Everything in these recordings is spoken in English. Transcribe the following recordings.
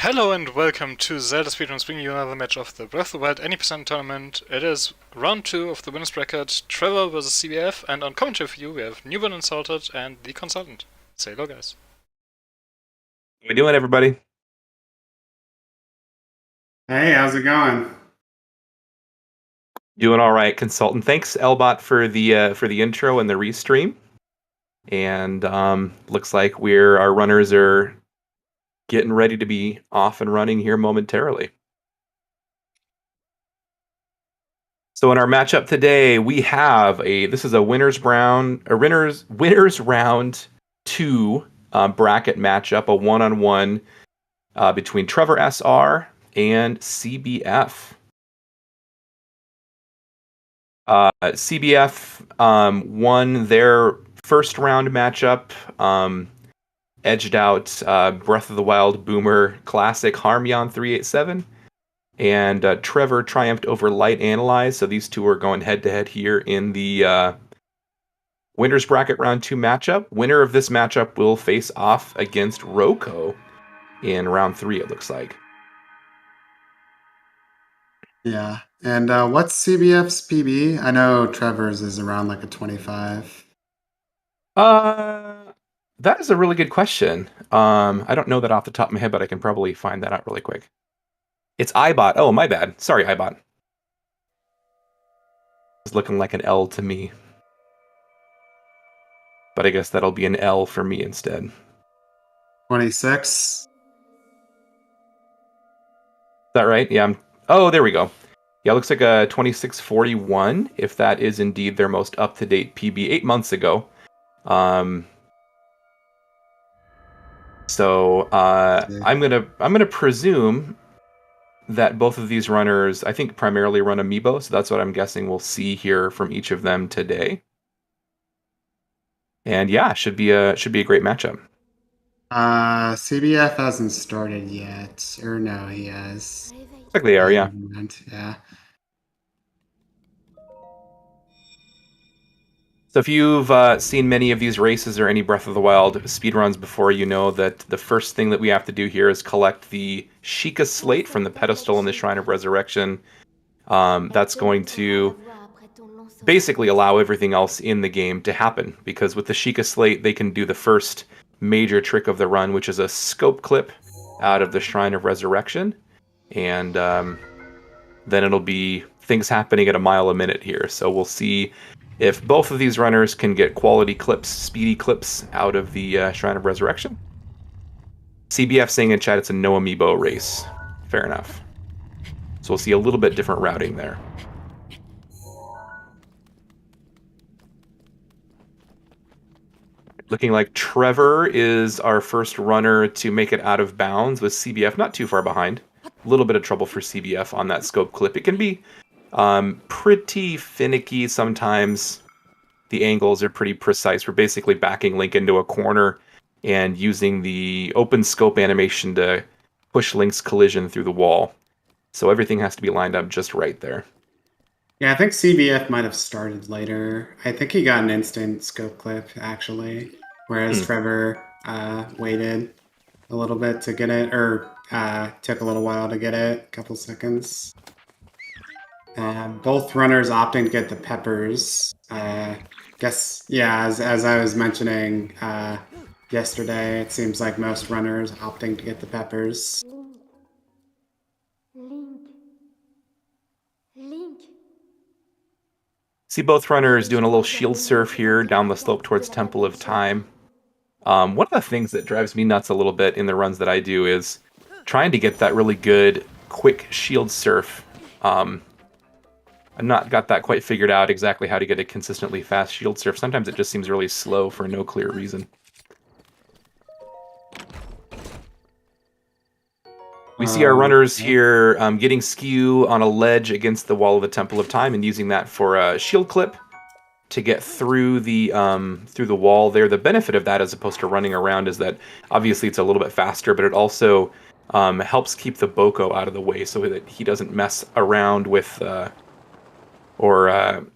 Hello and welcome to ZeldaSpeedRuns, bringing you another match of the Breath of the Wild any percent tournament. It is round 2 of the winners bracket, Trevor versus CBF, and on commentary for you we have Newborn Insulted and the Consultant. Say hello, guys. How we doing, everybody? Hey, how's it going? Doing all right, Consultant. Thanks, Elbot, for the intro and the restream. And looks like our runners are getting ready to be off and running here momentarily. So in our matchup today, we have this is a winners round 2 bracket matchup, a one-on-one between Trevor SR and CBF. CBF won their first round matchup, edged out Breath of the Wild Boomer Classic Harmyon 387, and Trevor triumphed over Light Analyze. So these two are going head to head here in the winners bracket round 2 matchup. Winner of this matchup will face off against Roko in round 3, it looks like. Yeah. And what's CBF's PB? I know Trevor's is around like a 25. That is a really good question. I don't know that off the top of my head, but I can probably find that out really quick. It's iBot. Oh, my bad. Sorry, iBot. It's looking like an L to me. But I guess that'll be an L for me instead. 26. Is that right? Yeah. Oh, there we go. Yeah, it looks like a 2641, if that is indeed their most up-to-date PB 8 months ago. So I'm gonna presume that both of these runners, I think, primarily run Amiibo, so that's what I'm guessing we'll see here from each of them today. And yeah, should be a great matchup. CBF hasn't started yet. Or no, he has. Looks like they are, yeah. Yeah. So if you've seen many of these races or any Breath of the Wild speedruns before, you know that the first thing that we have to do here is collect the Sheikah Slate from the pedestal in the Shrine of Resurrection. That's going to basically allow everything else in the game to happen, because with the Sheikah Slate, they can do the first major trick of the run, which is a scope clip out of the Shrine of Resurrection. And then it'll be things happening at a mile a minute here. So we'll see if both of these runners can get quality clips, speedy clips out of the Shrine of Resurrection. CBF saying in chat it's a no amiibo race. Fair enough. So we'll see a little bit different routing there. Looking like Trevor is our first runner to make it out of bounds, with CBF not too far behind. A little bit of trouble for CBF on that scope clip. It can be pretty finicky sometimes. The angles are pretty precise. We're basically backing Link into a corner and using the open scope animation to push Link's collision through the wall. So everything has to be lined up just right there. Yeah, I think CBF might have started later. I think he got an instant scope clip, actually. Whereas Trevor waited a little bit to get it, or took a little while to get it, a couple seconds. Both runners opting to get the peppers. Guess, yeah, as I was mentioning yesterday, it seems like most runners opting to get the peppers. Link. See both runners doing a little shield surf here down the slope towards Temple of Time. One of the things that drives me nuts a little bit in the runs that I do is trying to get that really good, quick shield surf. I've not got that quite figured out exactly how to get a consistently fast shield surf. Sometimes it just seems really slow for no clear reason. We see our runners here getting skew on a ledge against the wall of the Temple of Time and using that for a shield clip to get through the wall there. The benefit of that, as opposed to running around, is that obviously it's a little bit faster, but it also helps keep the Boko out of the way so that he doesn't mess around with or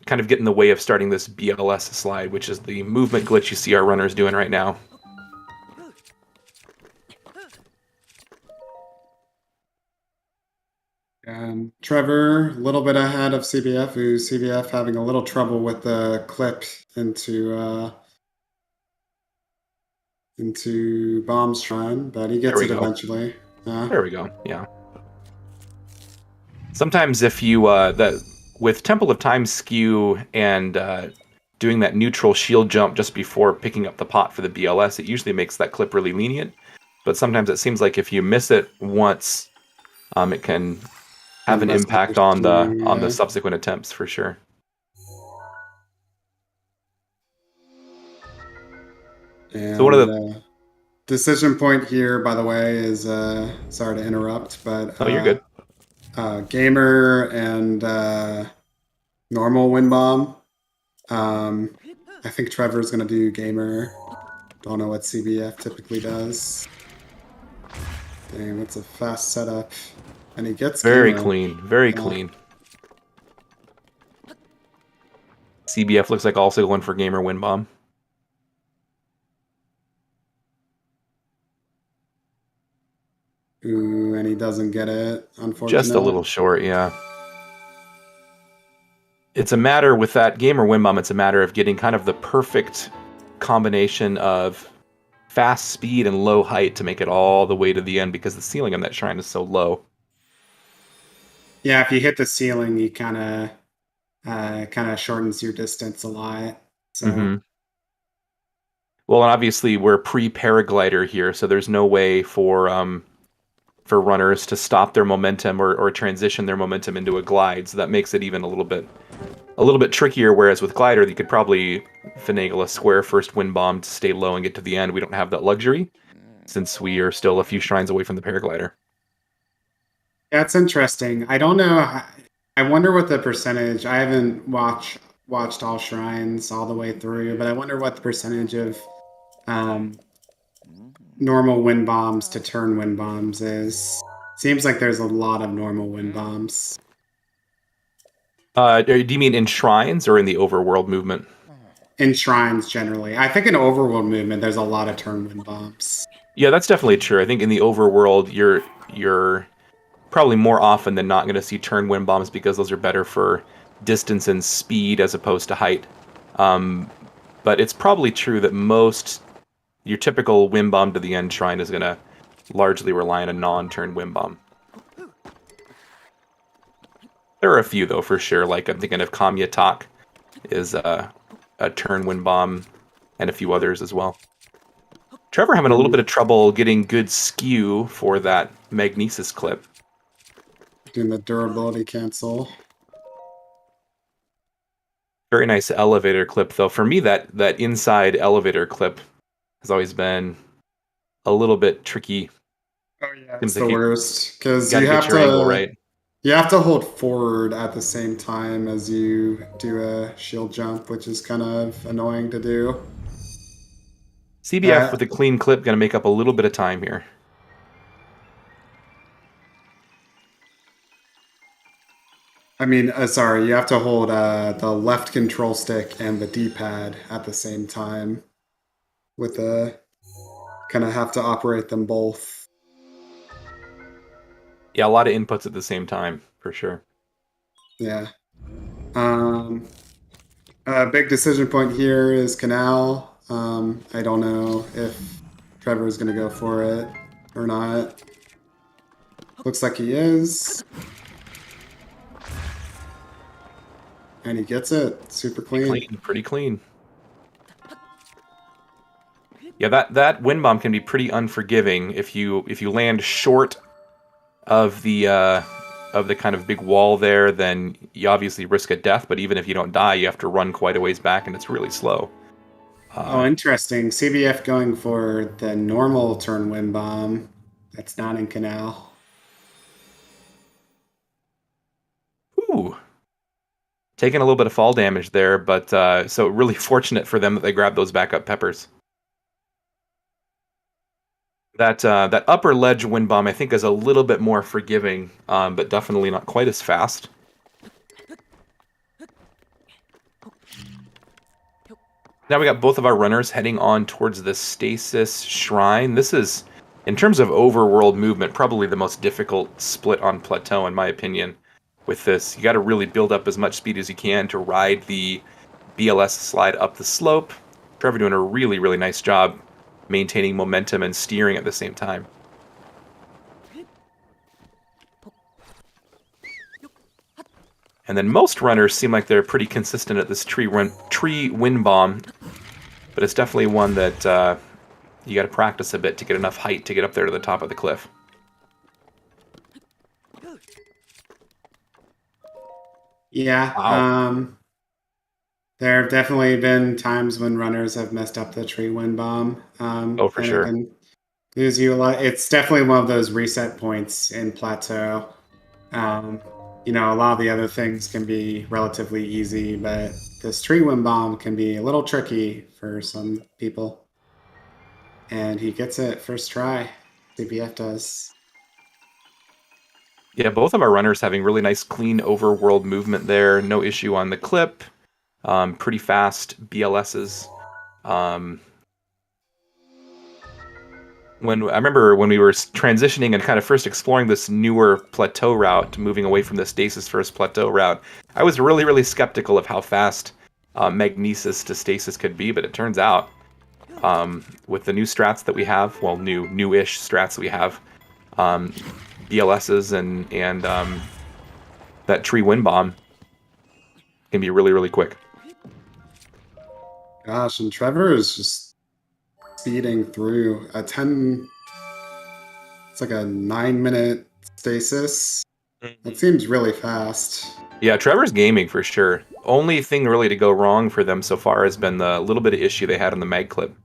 kind of get in the way of starting this BLS slide, which is the movement glitch you see our runners doing right now. Trevor, a little bit ahead of CBF, who CBF having a little trouble with the clip into Bomb's Shrine, but he There gets we it go. eventually. There we go. Yeah. Sometimes if you with Temple of Time skew and doing that neutral shield jump just before picking up the pot for the BLS, it usually makes that clip really lenient. But sometimes it seems like if you miss it once, it can have an impact on the subsequent attempts for sure. And So one of the decision point here, by the way, is sorry to interrupt, but oh, you're good. Gamer and normal wind bomb. I think Trevor's gonna do Gamer. Don't know what CBF typically does. Damn, it's a fast setup, and he gets Very Gamer. clean, very clean. CBF looks like also going for Gamer Wind Bomb. Ooh, and he doesn't get it, unfortunately. Just a little short, yeah. It's a matter with that Gamer Wind Bomb, it's a matter of getting kind of the perfect combination of fast speed and low height to make it all the way to the end because the ceiling on that shrine is so low. Yeah, if you hit the ceiling, you kind of shortens your distance a lot. So. Mm-hmm. Well, and obviously we're pre-paraglider here, so there's no way for runners to stop their momentum or transition their momentum into a glide. So that makes it even a little bit trickier. Whereas with glider, you could probably finagle a square first wind bomb to stay low and get to the end. We don't have that luxury since we are still a few shrines away from the paraglider. That's interesting. I don't know. I wonder what the percentage. I haven't watched all shrines all the way through, but I wonder what the percentage of normal wind bombs to turn wind bombs is. Seems like there's a lot of normal wind bombs. Do you mean in shrines or in the overworld movement? In shrines generally. I think in overworld movement there's a lot of turn wind bombs. Yeah, that's definitely true. I think in the overworld you're probably more often than not going to see turn wind bombs because those are better for distance and speed as opposed to height. But it's probably true that your typical wind bomb to the end shrine is going to largely rely on a non-turn wind bomb. There are a few though for sure. Like I'm thinking of Kamya Tak is a turn wind bomb, and a few others as well. Trevor having a little bit of trouble getting good skew for that Magnesis clip. Doing the durability cancel. Very nice elevator clip though. For me, that inside elevator clip has always been a little bit tricky. Oh yeah, it's the worst because you have to angle right. You have to hold forward at the same time as you do a shield jump, which is kind of annoying to do. CBF with a clean clip going to make up a little bit of time here. I mean, sorry, you have to hold the left control stick and the D-pad at the same time. With kind of have to operate them both. Yeah, a lot of inputs at the same time, for sure. Yeah. A big decision point here is Canal. I don't know if Trevor's going to go for it or not. Looks like he is. And he gets it. Super clean. Pretty clean. Yeah, that wind bomb can be pretty unforgiving if you land short of the kind of big wall there, then you obviously risk a death, but even if you don't die, you have to run quite a ways back, and it's really slow. Oh, interesting. CBF going for the normal turn wind bomb. That's not in Canal. Ooh. Taking a little bit of fall damage there, but so really fortunate for them that they grabbed those backup peppers. That upper ledge wind bomb, I think, is a little bit more forgiving, but definitely not quite as fast. Now we got both of our runners heading on towards the Stasis Shrine. This is, in terms of overworld movement, probably the most difficult split on Plateau, in my opinion. with this. You got to really build up as much speed as you can to ride the BLS slide up the slope. Trevor doing a really, really nice job maintaining momentum and steering at the same time. And then most runners seem like they're pretty consistent at this tree wind bomb, but it's definitely one that you got to practice a bit to get enough height to get up there to the top of the cliff. Yeah. Wow. There have definitely been times when runners have messed up the tree wind bomb. Oh, for And it sure. can lose you a lot. It's definitely one of those reset points in plateau. You know, a lot of the other things can be relatively easy, but this tree wind bomb can be a little tricky for some people. And he gets it first try. CBF does. Yeah, both of our runners having really nice, clean overworld movement there. No issue on the clip. Pretty fast BLSs. When I remember when we were transitioning and kind of first exploring this newer plateau route, moving away from the stasis first plateau route, I was really, really skeptical of how fast magnesis to stasis could be, but it turns out with the new strats that we have, well, newish strats that we have, BLSs and that tree wind bomb can be really, really quick. Gosh, and Trevor is just speeding through a 10. It's like a 9-minute stasis. That seems really fast. Yeah, Trevor's gaming for sure. Only thing really to go wrong for them so far has been the little bit of issue they had on the mag clip.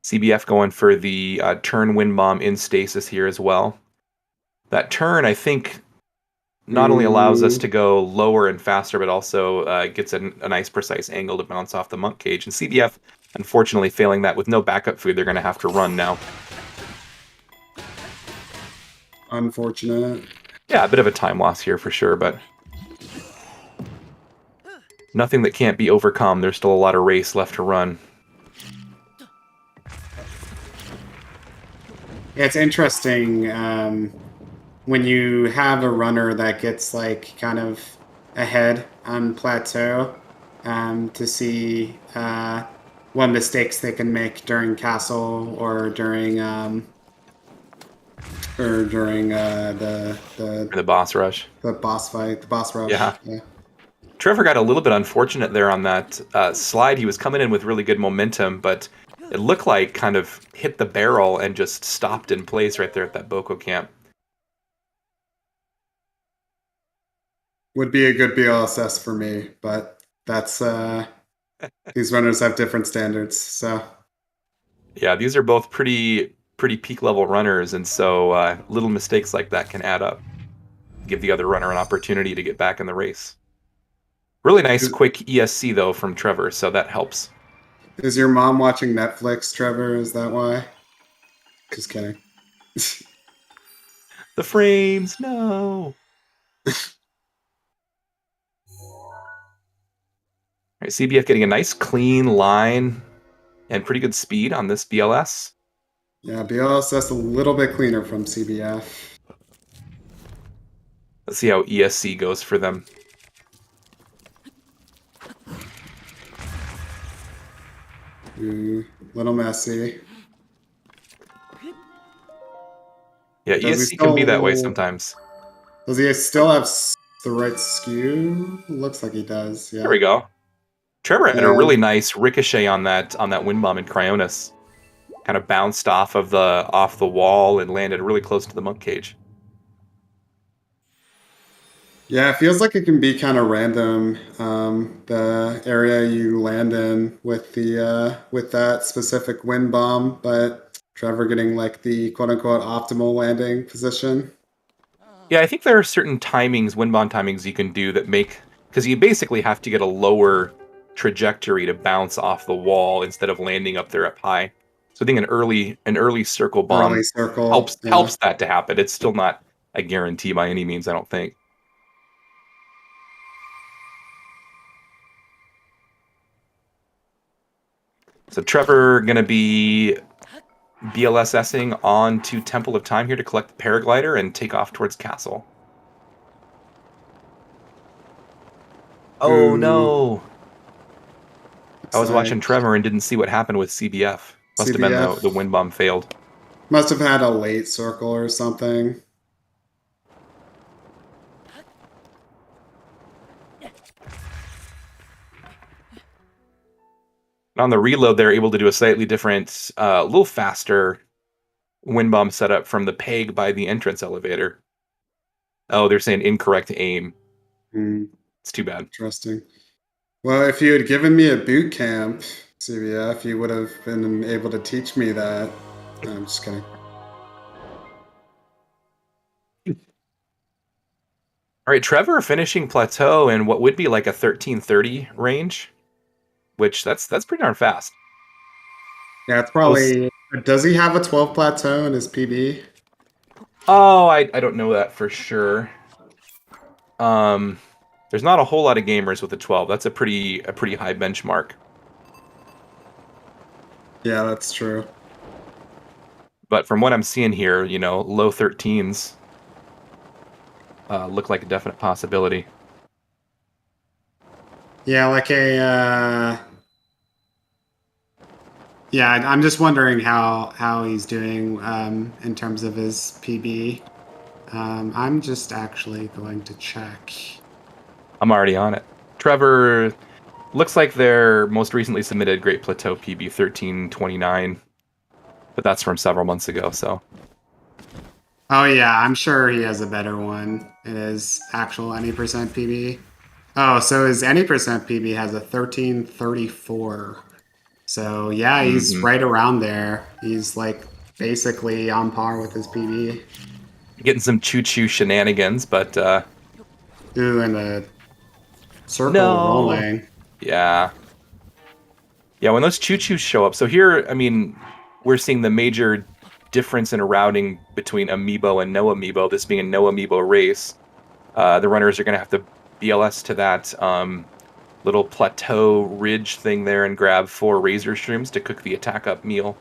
CBF going for the turn wind bomb in stasis here as well. That turn, I think, not only allows us to go lower and faster, but also gets a nice precise angle to bounce off the monk cage. And CBF, unfortunately, failing that with no backup food, they're going to have to run now. Unfortunate. Yeah, a bit of a time loss here for sure, but nothing that can't be overcome. There's still a lot of race left to run. Yeah, it's interesting when you have a runner that gets like kind of ahead on plateau to see what mistakes they can make during castle or during The boss rush. the boss fight, the boss rush. Yeah. Yeah. Trevor got a little bit unfortunate there on that slide. He was coming in with really good momentum, but it looked like kind of hit the barrel and just stopped in place right there at that Boko camp. Would be a good BLSS for me, but that's these runners have different standards, so Yeah, these are both pretty peak level runners, and so little mistakes like that can add up. Give the other runner an opportunity to get back in the race. Really nice, quick ESC though from Trevor, so that helps. Is your mom watching Netflix, Trevor? Is that why? Just kidding. The frames, no. All right, CBF getting a nice clean line and pretty good speed on this BLS. Yeah, BLSS a little bit cleaner from CBF. Let's see how ESC goes for them. Little messy. Yeah, ESC can be that way sometimes. Does he still have the right skew? Looks like he does. Yeah. There we go. Trevor had a really nice ricochet on that wind bomb in Cryonis. Kind of bounced off the wall and landed really close to the monk cage. Yeah, it feels like it can be kind of random. The area you land in with the with that specific wind bomb, but Trevor getting like the quote unquote optimal landing position. Yeah, I think there are certain timings, wind bomb timings you can do that make, because you basically have to get a lower trajectory to bounce off the wall instead of landing up there up high. So I think an early circle bomb helps that to happen. It's still not a guarantee by any means, I don't think. So Trevor gonna be BLSSing on to Temple of Time here to collect the paraglider and take off towards Castle. Oh Ooh, no! looks I was watching like Trevor and didn't see what happened with CBF. Must have been CBF the wind bomb failed. must have had a late circle or something. And on the reload, they're able to do a slightly different, a little faster wind bomb setup from the peg by the entrance elevator. Oh, they're saying incorrect aim. Hmm, It's too bad. interesting. Well, if you had given me a boot camp, CBF, you would have been able to teach me that. No, I'm just kidding. All right, Trevor finishing plateau in what would be like a 1330 range, which that's pretty darn fast. Yeah, it's probably. Does he have a 12 plateau in his PB? Oh, I don't know that for sure. There's not a whole lot of gamers with a 12. That's a pretty high benchmark. Yeah, that's true. But from what I'm seeing here, low 13s look like a definite possibility. Yeah, like a. Yeah, I'm just wondering how he's doing in terms of his PB. I'm just actually going to check. I'm already on it. Trevor looks like their most recently submitted Great Plateau PB 1329, but that's from several months ago. So Oh yeah, I'm sure he has a better one in his actual any percent PB. Oh, so his any percent PB has a 1334. So yeah, he's mhm. right around there. He's like basically on par with his PB. Getting some choo-choo shenanigans, but Ooh, and the circle no, rolling. yeah. When those choo-choos show up. So here, I mean, we're seeing the major difference in routing between Amiibo and no Amiibo. This being a no Amiibo race, the runners are going to have to BLS to that little plateau ridge thing there and grab 4 razor shrooms to cook the attack up meal.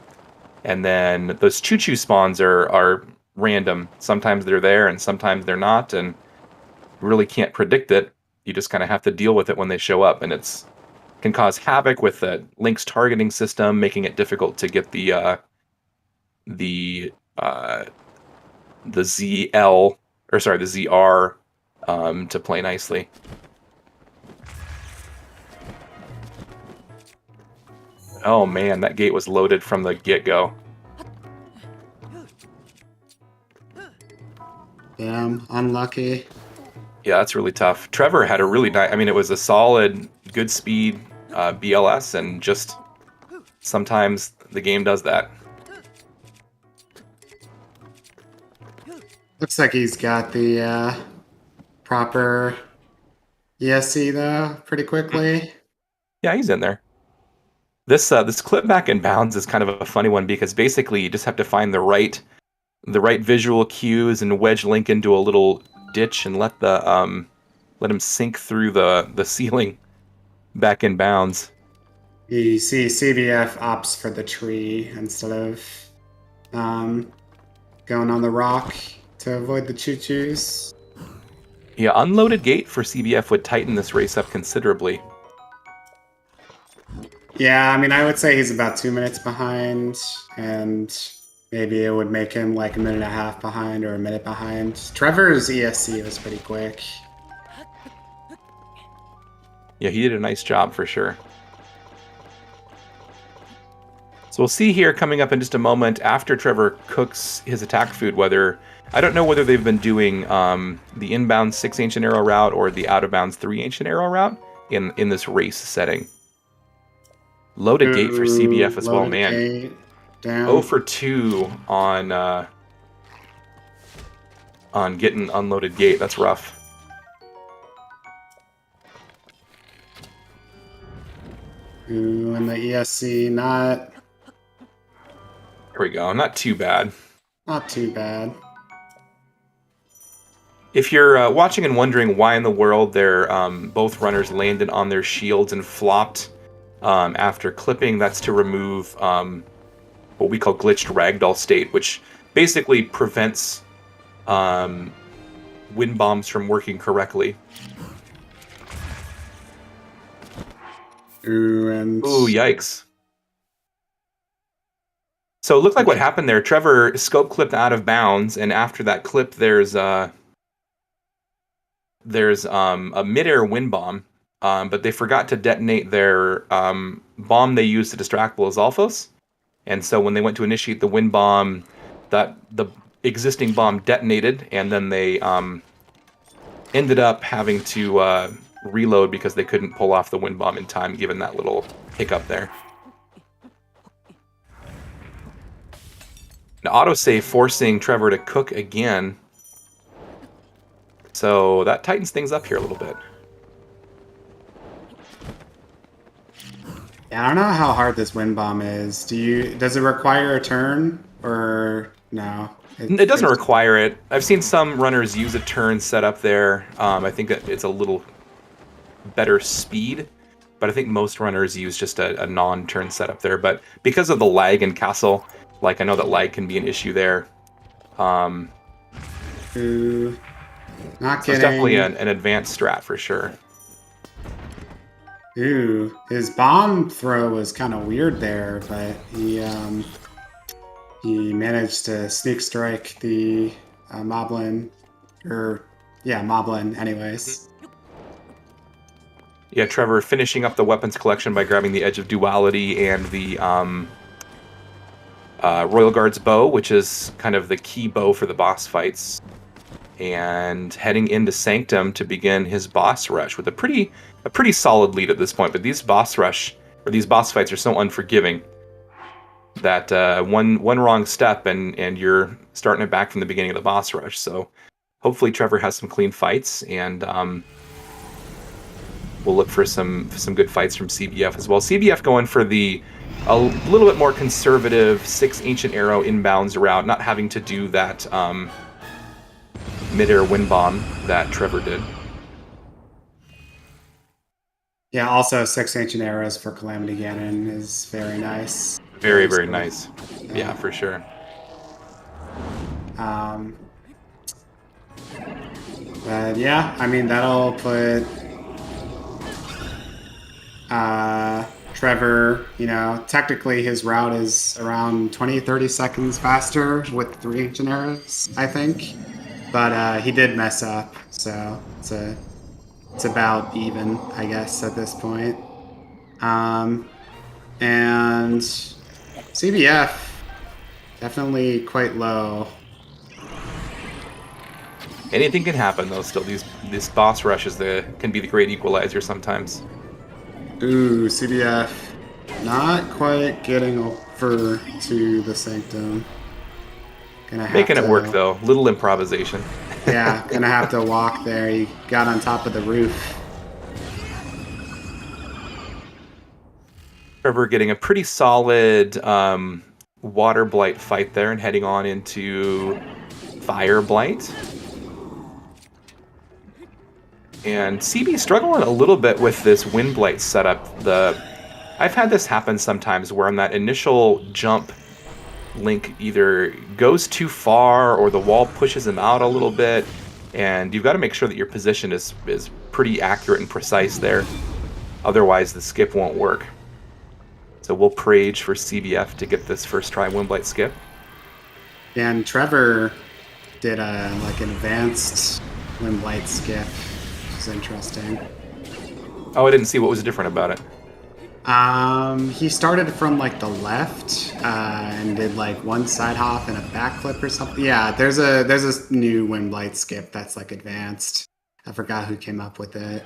And then those choo-choo spawns are random. Sometimes they're there and sometimes they're not, and really can't predict it. You just kind of have to deal with it when they show up, and it's can cause havoc with the Link's targeting system, making it difficult to get the ZL or sorry the ZR to play nicely. Oh man, that gate was loaded from the get-go. Damn, unlucky. Yeah, that's really tough. Trevor had a really nice. I mean, it was a solid, good speed BLS, and just sometimes the game does that. Looks like he's got the proper ESC though, pretty quickly. Yeah, he's in there. This clip back in bounds is kind of a funny one because basically you just have to find the right visual cues and wedge Link into a little ditch and let him sink through the ceiling back in bounds. You see CBF opts for the tree instead of going on the rock to avoid the choo-choos. Yeah, unloaded gate for CBF would tighten this race up considerably. Yeah, I mean, I would say he's about 2 minutes behind, and maybe it would make him like a minute and a half behind or a minute behind. Trevor's ESC was pretty quick. Yeah, he did a nice job for sure. So we'll see here coming up in just a moment after Trevor cooks his attack food whether... I don't know whether they've been doing the inbound 6 ancient arrow route or the out of bounds 3 ancient arrow route in this race setting. Loaded gate for CBF as well, man. Gate, down. 0 for 2 on getting unloaded gate. That's rough. Ooh, and the ESC not Here we go. Not too bad. not too bad. If you're watching and wondering why in the world they're both runners landed on their shields and flopped after clipping, that's to remove what we call glitched ragdoll state, which basically prevents wind bombs from working correctly. Ooh, yikes. So it looked like what happened there, Trevor scope clipped out of bounds, and after that clip there's a mid-air wind bomb, but they forgot to detonate their bomb they used to distract Blazalphos. And so when they went to initiate the wind bomb, the existing bomb detonated, and then they ended up having to reload because they couldn't pull off the wind bomb in time, given that little hiccup there. An autosave forcing Trevor to cook again. So that tightens things up here a little bit. Yeah, I don't know how hard this wind bomb is. Does it require a turn or no? It doesn't require it. I've seen some runners use a turn set up there. I think that it's a little better speed, but I think most runners use just a non-turn setup there. But because of the lag in Castle, like I know that lag can be an issue there. Ooh, not so it's definitely an advanced strat for sure. Ooh, his bomb throw was kind of weird there, but he managed to sneak strike the Moblin, Moblin anyways. Yeah, Trevor finishing up the weapons collection by grabbing the Edge of Duality and the Royal Guard's bow, which is kind of the key bow for the boss fights, and heading into Sanctum to begin his boss rush with a pretty solid lead at this point. But these boss fights are so unforgiving that one wrong step and you're starting it back from the beginning of the boss rush. So hopefully Trevor has some clean fights, and we'll look for some good fights from CBF as well. CBF going for a little bit more conservative 6 Ancient Arrow inbounds route, not having to do that mid-air wind bomb that Trevor did. Yeah, also 6 Ancient Arrows for Calamity Ganon is very nice. Very, very nice. Yeah, for sure. But yeah, I mean, that'll put Trevor, technically his route is around 20-30 seconds faster with 3 Ancient Arrows, I think. But he did mess up, so it's about even, I guess, at this point. And CBF, definitely quite low. Anything can happen, though, still. These boss rushes can be the great equalizer sometimes. Ooh, CBF not quite getting over to the Sanctum. Making it work, though. Little improvisation. Yeah, gonna have to walk there. He got on top of the roof. Trevor getting a pretty solid Water Blight fight there and heading on into Fire Blight. And CB struggling a little bit with this Wind Blight setup. I've had this happen sometimes where on that initial jump, Link either goes too far or the wall pushes him out a little bit, and you've got to make sure that your position is pretty accurate and precise there. Otherwise, the skip won't work. So we'll prage for CBF to get this first try Wind Blight skip. And Trevor did an advanced Wind Blight skip, which is interesting. Oh, I didn't see what was different about it. He started from the left and did one side hop and a backflip or something. Yeah, there's a new Wind Blight skip that's advanced. I forgot who came up with it.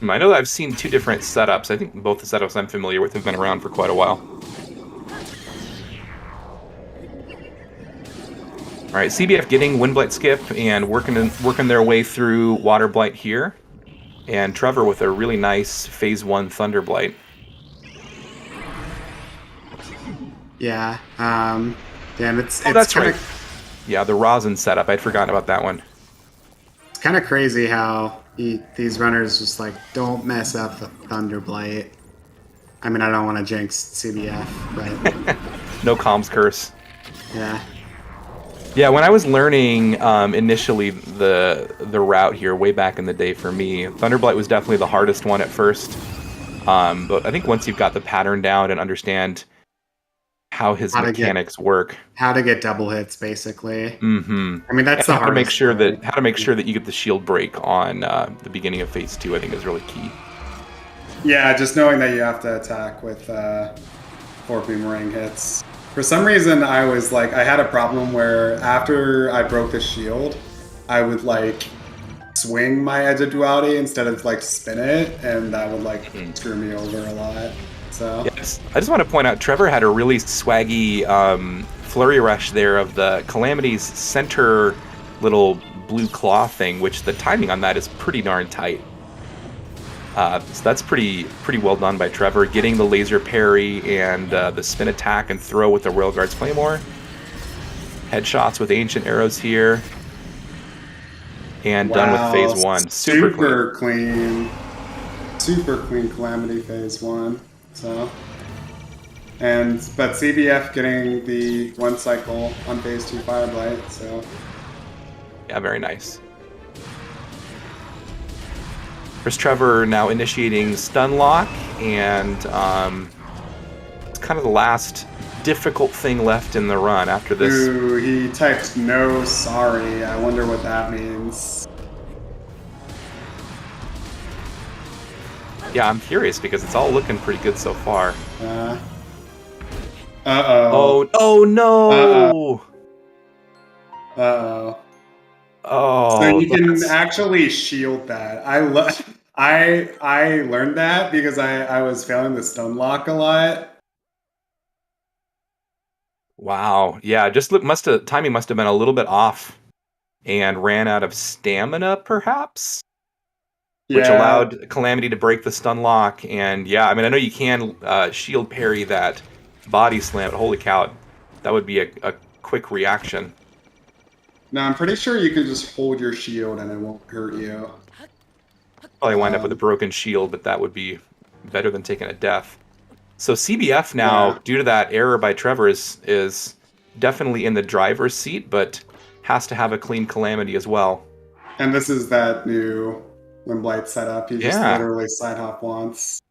I know that I've seen 2 different setups. I think both the setups I'm familiar with have been around for quite a while. All right, CBF getting Wind Blight skip and working their way through Water Blight here. And Trevor with a really nice Phase 1 Thunder Blight. Yeah. It's that's kinda, right. Yeah, the rosin setup. I'd forgotten about that one. It's kind of crazy how these runners just don't mess up the Thunder Blight. I mean, I don't want to jinx CBF, but No comms curse. Yeah. Yeah, when I was learning initially the route here way back in the day for me, Thunderblight was definitely the hardest one at first. But I think once you've got the pattern down and understand how his mechanics work, how to get double hits, basically. Mm-hmm. I mean, that's and the how to make hardest sure part. how to make sure that you get the shield break on the beginning of phase 2. I think is really key. Yeah, just knowing that you have to attack with 4 boomerang hits. For some reason, I had a problem where after I broke the shield, I would like swing my Edge of Duality instead of like spin it, and that would like screw me over a lot. So yes, I just want to point out Trevor had a really swaggy flurry rush there of the Calamity's center little blue claw thing, which the timing on that is pretty darn tight. So that's pretty well done by Trevor, getting the laser parry and the spin attack and throw with the Royal Guards Claymore. Headshots with ancient arrows here. And done with phase 1. Super clean. Super clean Calamity phase 1. So, but CBF getting the 1 cycle on phase 2 Fireblight. So, yeah, very nice. There's Trevor now initiating stun lock, and it's kind of the last difficult thing left in the run after this. Ooh, he typed no sorry. I wonder what that means. Yeah, I'm curious because it's all looking pretty good so far. Uh-oh. Oh no! Uh-oh. Oh, so you can actually shield that. I learned that because I was failing the stun lock a lot. Wow. Yeah, timing must have been a little bit off and ran out of stamina, perhaps? Yeah. Which allowed Calamity to break the stun lock. And yeah, I mean, I know you can shield parry that body slam, but holy cow, that would be a quick reaction. No, I'm pretty sure you can just hold your shield and it won't hurt you. Probably wind up with a broken shield, but that would be better than taking a death. So CBF now, due to that error by Trevor, is definitely in the driver's seat, but has to have a clean Calamity as well. And this is that new Windblight setup. You just literally side hop once.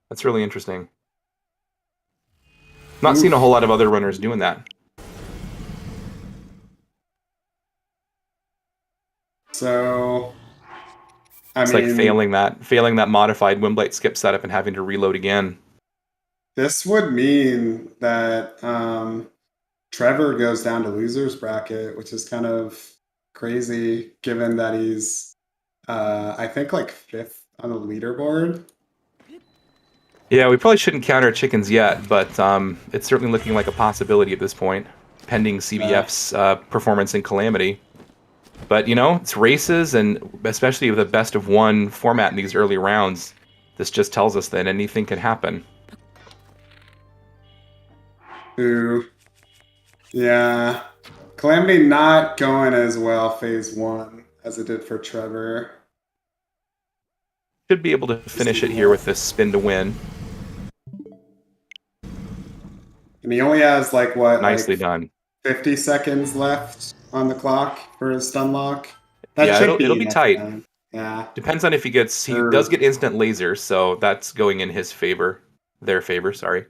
That's really interesting. Not seen a whole lot of other runners doing that. So, it's like failing that modified Windblight skip setup and having to reload again. This would mean that Trevor goes down to loser's bracket, which is kind of crazy given that he's, I think, like 5th on the leaderboard. Yeah, we probably shouldn't count our chickens yet, but it's certainly looking like a possibility at this point, pending CBF's performance in Calamity. But, you know, it's races, and especially with a best-of-1 format in these early rounds, this just tells us that anything can happen. Ooh. Yeah. Calamity not going as well phase 1 as it did for Trevor. Should be able to finish it here with this spin to win. And he only has, like, what? Nicely done. 50 seconds left on the clock for his stun lock. It'll be tight. Time. Yeah. Depends on if he does get instant laser, so that's going in his favor. Their favor, sorry.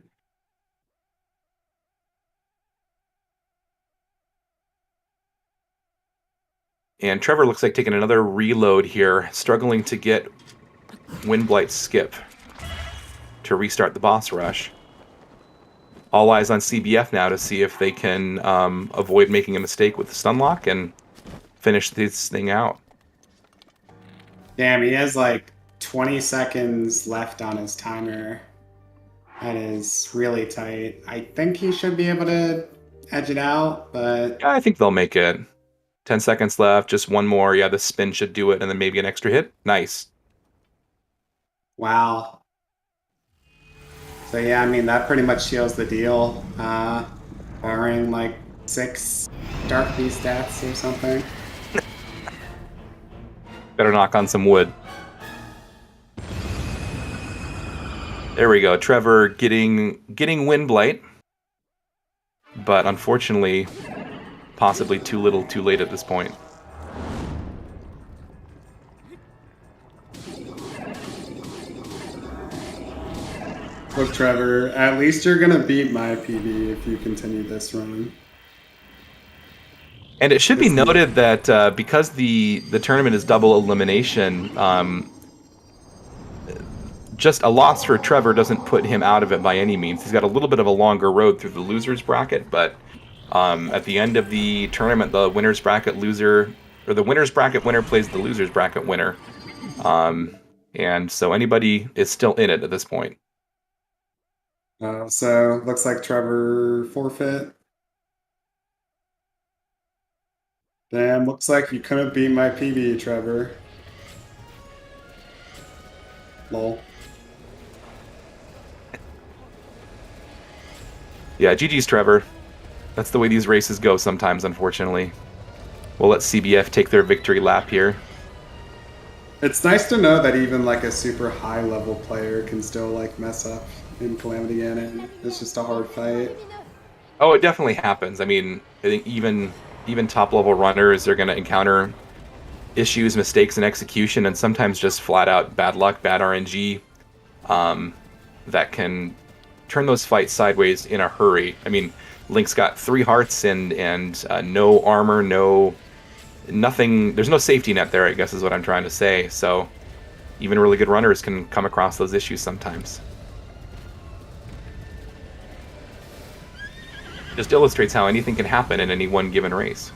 And Trevor looks like taking another reload here, struggling to get Windblight skip to restart the boss rush. All eyes on CBF now to see if they can avoid making a mistake with the stun lock and finish this thing out. Damn, he has like 20 seconds left on his timer. That is really tight. I think he should be able to edge it out, but... Yeah, I think they'll make it. 10 seconds left, just one more. Yeah, the spin should do it, and then maybe an extra hit. Nice. Wow. So yeah, I mean, that pretty much seals the deal. Barring like 6 Dark Beast deaths or something. Better knock on some wood. There we go. Trevor getting Windblight. but unfortunately, possibly too little, too late at this point. Look, Trevor, at least you're gonna beat my PB if you continue this run. And it should be noted that because the tournament is double elimination, just a loss for Trevor doesn't put him out of it by any means. He's got a little bit of a longer road through the losers bracket, but at the end of the tournament, the winners bracket loser, or the winners bracket winner plays the losers bracket winner, and so anybody is still in it at this point. So looks like Trevor forfeit. Damn, looks like you couldn't beat my PB, Trevor. Lol. Yeah, GG's Trevor. That's the way these races go sometimes, unfortunately. We'll let CBF take their victory lap here. It's nice to know that even like a super high level player can still like mess up in Calamity Ganon. It's just a hard fight. Oh, it definitely happens. I mean, I think even top level runners are going to encounter issues, mistakes in execution, and sometimes just flat out bad luck, bad RNG that can turn those fights sideways in a hurry. I mean, Link's got 3 hearts and no armor, nothing. There's no safety net there, I guess is what I'm trying to say. So even really good runners can come across those issues sometimes. Just illustrates how anything can happen in any one given race.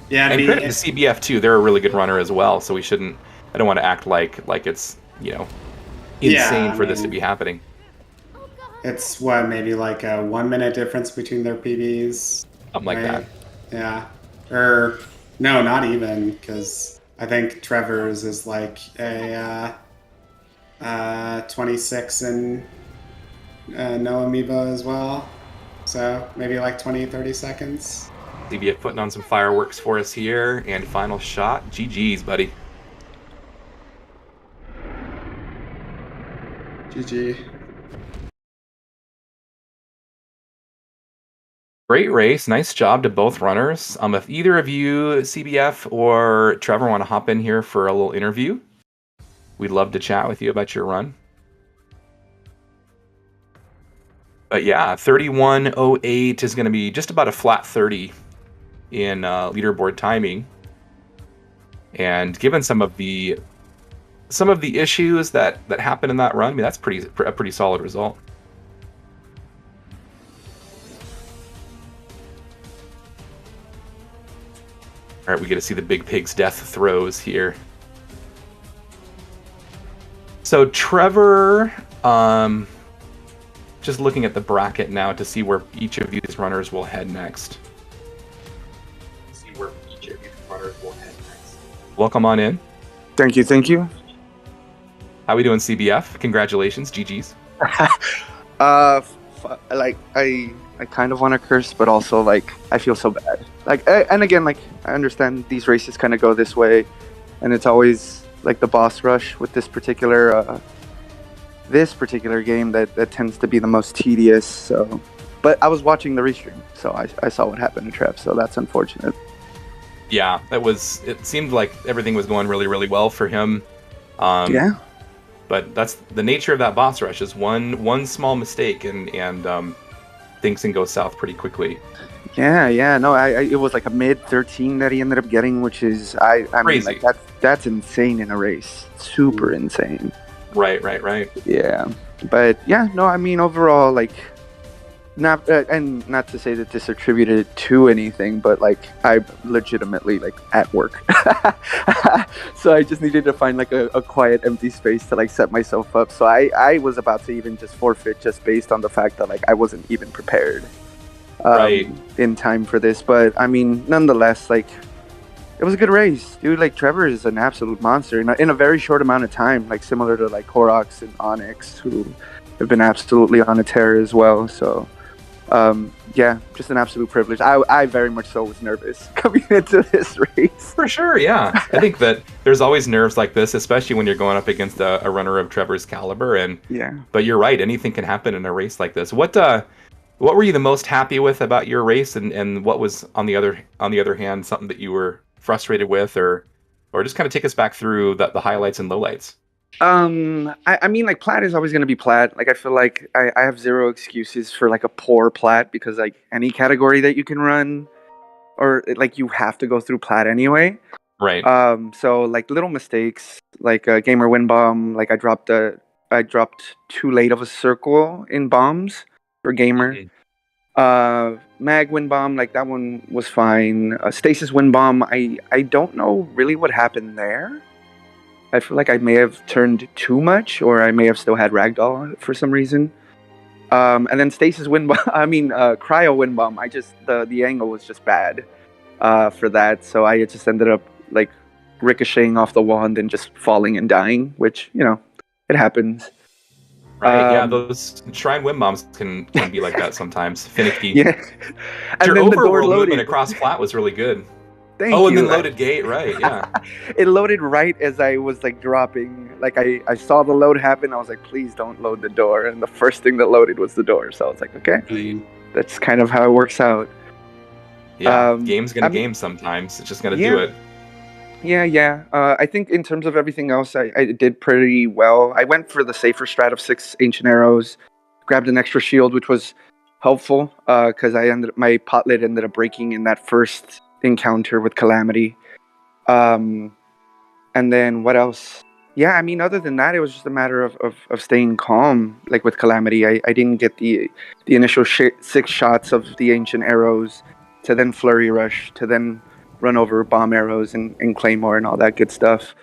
Yeah, and credit to CBF too. They're a really good runner as well. So we shouldn't. I don't want to act like it's insane for this to be happening. It's what, maybe like a 1 minute difference between their PBs. Something like that. Yeah. Or no, not even, because I think Trevor's is like a 26 and no amiibo as well. So maybe like 20, 30 seconds. CBF putting on some fireworks for us here, and final shot. GG's, buddy. GG. Great race. Nice job to both runners. If either of you, CBF or Trevor, want to hop in here for a little interview, we'd love to chat with you about your run. But yeah, 31:08 is going to be just about a flat 30 in leaderboard timing. And given some of the issues that happened in that run, I mean, that's a pretty solid result. All right, we get to see the Big Pig's death throws here. So Trevor, just looking at the bracket now to see where each of these runners will head next. Welcome on in. Thank you. How we doing, CBF? Congratulations, GG's. I kind of want to curse, but also like I feel so bad. And again, like I understand these races kind of go this way, and it's always like the boss rush with this particular game that tends to be the most tedious. So, but I was watching the restream, so I saw what happened to Trev. So that's unfortunate. Yeah, it seemed like everything was going really, really well for him. Yeah. But that's the nature of that boss rush, is one small mistake and things can go south pretty quickly. Yeah. No, it was like a mid 13 that he ended up getting, which is I mean, like that's insane in a race. Super insane. Right. Yeah. But yeah, no, I mean overall, like not to say that this attributed to anything, but like I legitimately like at work, so I just needed to find like a quiet empty space to like set myself up. So I was about to even just forfeit just based on the fact that like I wasn't even prepared in time for this. But I mean, nonetheless, like it was a good race, dude. Like Trevor is an absolute monster in a very short amount of time, like similar to like Koroks and Onyx, who have been absolutely on a tear as well. So yeah, just an absolute privilege. I very much so was nervous coming into this race. For sure, yeah. I think that there's always nerves like this, especially when you're going up against a runner of Trevor's caliber. And yeah, but you're right, anything can happen in a race like this. What What were you the most happy with about your race, and what was on the other hand something that you were frustrated with, or just kind of take us back through the highlights and lowlights? I mean, like, plat is always going to be plat. Like, I feel like I have zero excuses for like a poor plat, because like any category that you can run, or like you have to go through plat anyway. Right. So like little mistakes, like gamer win bomb. Like I dropped too late of a circle in bombs for gamer. Mag win bomb, like that one was fine. Stasis win bomb, I don't know really what happened there. I feel like I may have turned too much, or I may have still had ragdoll on it for some reason. And then stasis win bomb, cryo win bomb. The angle was just bad for that, so I just ended up like ricocheting off the wall and then just falling and dying, which, you know, it happens. Right, yeah, those shrine win bombs can be like that sometimes. Finicky. Yeah. And your then the door overworld loaded movement across plat was really good. Thank you. And then loaded gate, right, yeah. It loaded right as I was like dropping. Like I saw the load happen, I was like, please don't load the door. And the first thing that loaded was the door. So I was like, okay, that's kind of how it works out. Yeah, game's gonna game sometimes. It's just gonna do it. Yeah. I think in terms of everything else, I did pretty well. I went for the safer strat of 6 ancient arrows, grabbed an extra shield, which was helpful because my potlet ended up breaking in that first encounter with Calamity. And then what else? Yeah, I mean, other than that, it was just a matter of staying calm. Like with Calamity, I didn't get the initial 6 shots of the ancient arrows to then flurry rush to then run over bomb arrows and claymore and all that good stuff.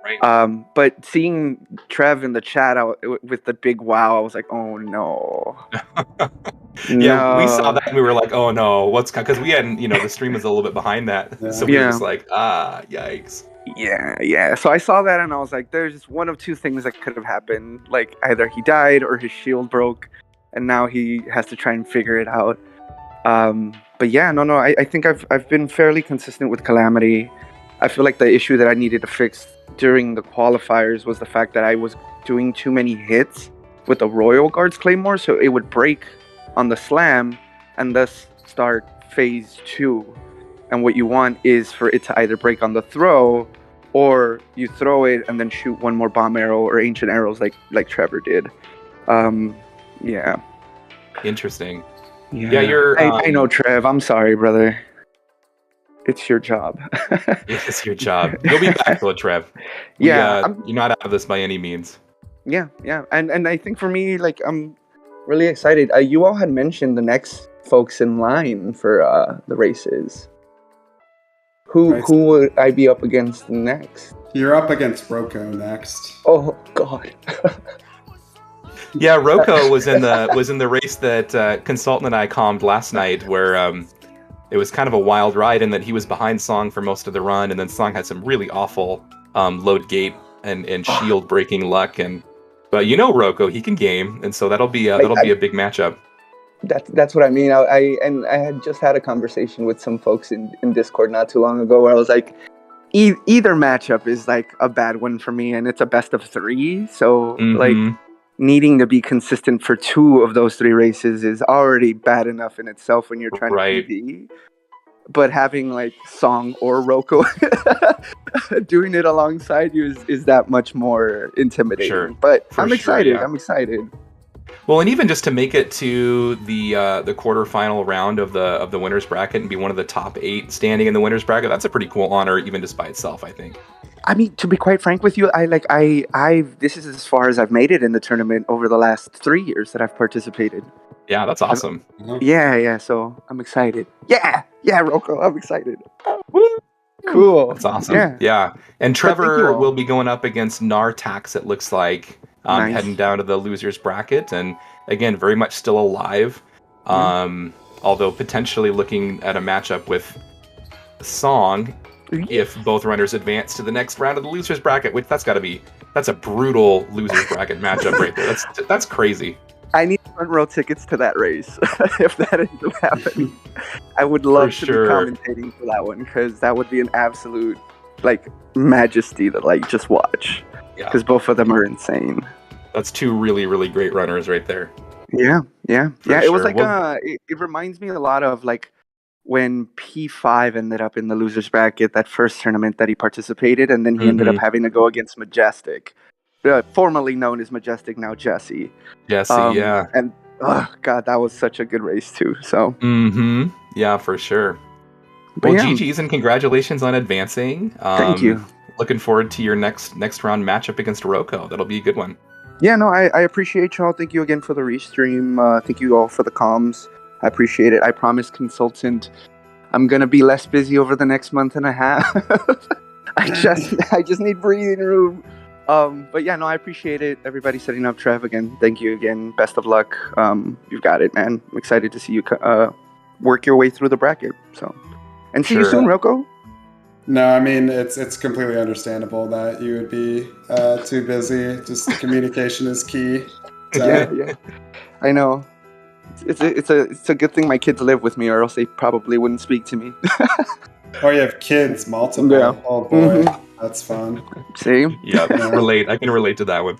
Right. But seeing Trev in the chat with the big wow, I was like, oh no. Yeah, we saw that and we were like, oh no, because we hadn't, the stream was a little bit behind that. Yeah. So we were just like, yikes. Yeah. So I saw that and I was like, there's one of two things that could have happened. Like either he died or his shield broke and now he has to try and figure it out. But yeah, no, I think I've been fairly consistent with Calamity. I feel like the issue that I needed to fix during the qualifiers was the fact that I was doing too many hits with the Royal Guard's Claymore, so it would break on the slam and thus start phase 2. And what you want is for it to either break on the throw, or you throw it and then shoot one more bomb arrow or ancient arrows like Trevor did. Yeah. Interesting. Yeah, I know, Trev. I'm sorry, brother. It's your job. It's your job. You'll be back though, Trev. Yeah. You're not out of this by any means. Yeah. And I think for me, like, I'm really excited. You all had mentioned the next folks in line for the races. Who would I be up against next? You're up against Roko next. Oh, God. Yeah, Roko was in the race that Consultant and I calmed last night, where it was kind of a wild ride in that he was behind Song for most of the run, and then Song had some really awful load gate and shield breaking luck, but Roko, he can game, and so that'll be a big matchup. That's what I mean. I had just had a conversation with some folks in Discord not too long ago where I was like, either matchup is like a bad one for me, and it's a best of 3, so like needing to be consistent for 2 of those 3 races is already bad enough in itself when you're trying to PvP. But having like Song or Roko doing it alongside you is that much more intimidating. Sure. But I'm excited. Yeah. I'm excited. Well, and even just to make it to the quarterfinal round of the winners bracket and be one of the top 8 standing in the winners bracket, that's a pretty cool honor even just by itself, I think. I mean, to be quite frank with you, this is as far as I've made it in the tournament over the last 3 years that I've participated. Yeah, that's awesome. Yeah, so I'm excited. Yeah, Roko, I'm excited. Woo! Cool. That's awesome. Yeah. And Trevor will be going up against Nartax, it looks like, nice. Heading down to the losers bracket, and again, very much still alive. Although potentially looking at a matchup with Song if both runners advance to the next round of the losers bracket, which that's a brutal losers bracket matchup right there. That's crazy. I need front row tickets to that race if that ends up happening. I would love to be commentating for that one, because that would be an absolute like majesty to like just watch. Because both of them are insane. That's 2 really, really great runners right there. Yeah. For It was sure. like Well, it reminds me a lot of like when P5 ended up in the losers bracket, that first tournament that he participated, and then he ended up having to go against Majestic, formerly known as Majestic, now Jesse. Jesse, yeah. And oh god, that was such a good race too. So Yeah, for sure. but Well, yeah, GG's and congratulations on advancing. thank you. Looking forward to your next round matchup against Roko. That'll be a good one. Yeah, no, I appreciate y'all. Thank you again for the restream. Thank you all for the comms. I appreciate it. I promise, consultant, I'm gonna be less busy over the next month and a half. I just need breathing room. But yeah, no, I appreciate it. Everybody setting up. Trev, again, thank you again. Best of luck. You've got it, man. I'm excited to see you work your way through the bracket. So, and see you soon, Roko. No, I mean it's completely understandable that you would be too busy. Just communication is key. So. Yeah. I know. It's a good thing my kids live with me, or else they probably wouldn't speak to me. Oh, you have kids, multiple. Yeah. Oh boy, that's fun. See? Yeah, relate. I can relate to that one.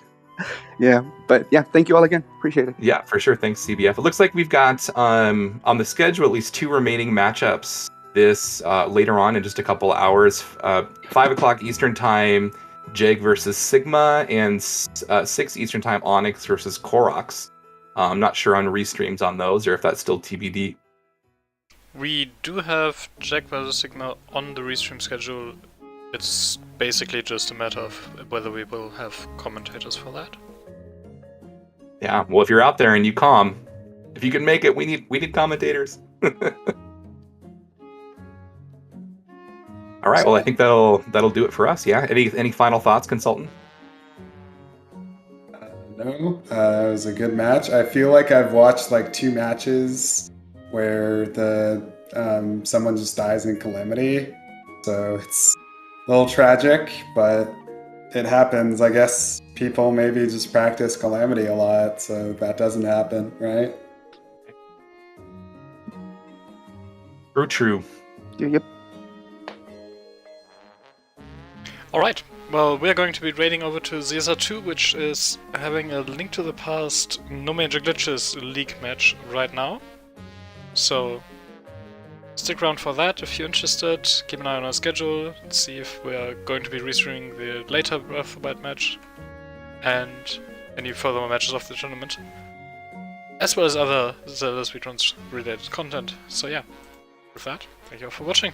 Yeah, but yeah, thank you all again. Appreciate it. Yeah, for sure. Thanks, CBF. It looks like we've got on the schedule at least 2 remaining matchups this later on in just a couple hours. 5 o'clock Eastern Time, Jeg versus Sigma, and 6 Eastern Time, Onyx versus Korox. I'm not sure on restreams on those, or if that's still TBD. We do have Jeg vs Sigma on the restream schedule. It's basically just a matter of whether we will have commentators for that. Yeah, well, if you're out there and you if you can make it, we need commentators. All right, well, I think that'll do it for us. Yeah. Any final thoughts, consultant? No, it was a good match. I feel like I've watched like 2 matches where someone just dies in Calamity, so it's a little tragic, but it happens. I guess people maybe just practice Calamity a lot, so that doesn't happen, right? True. Yep. Alright, well, we're going to be raiding over to Caesar 2, which is having a Link to the Past No Major Glitches League match right now. So, stick around for that if you're interested. Keep an eye on our schedule, see if we are going to be restreaming the later Breath of the Wild match and any further matches of the tournament, as well as other ZeldaSpeedRuns related content. So yeah, with that, thank you all for watching.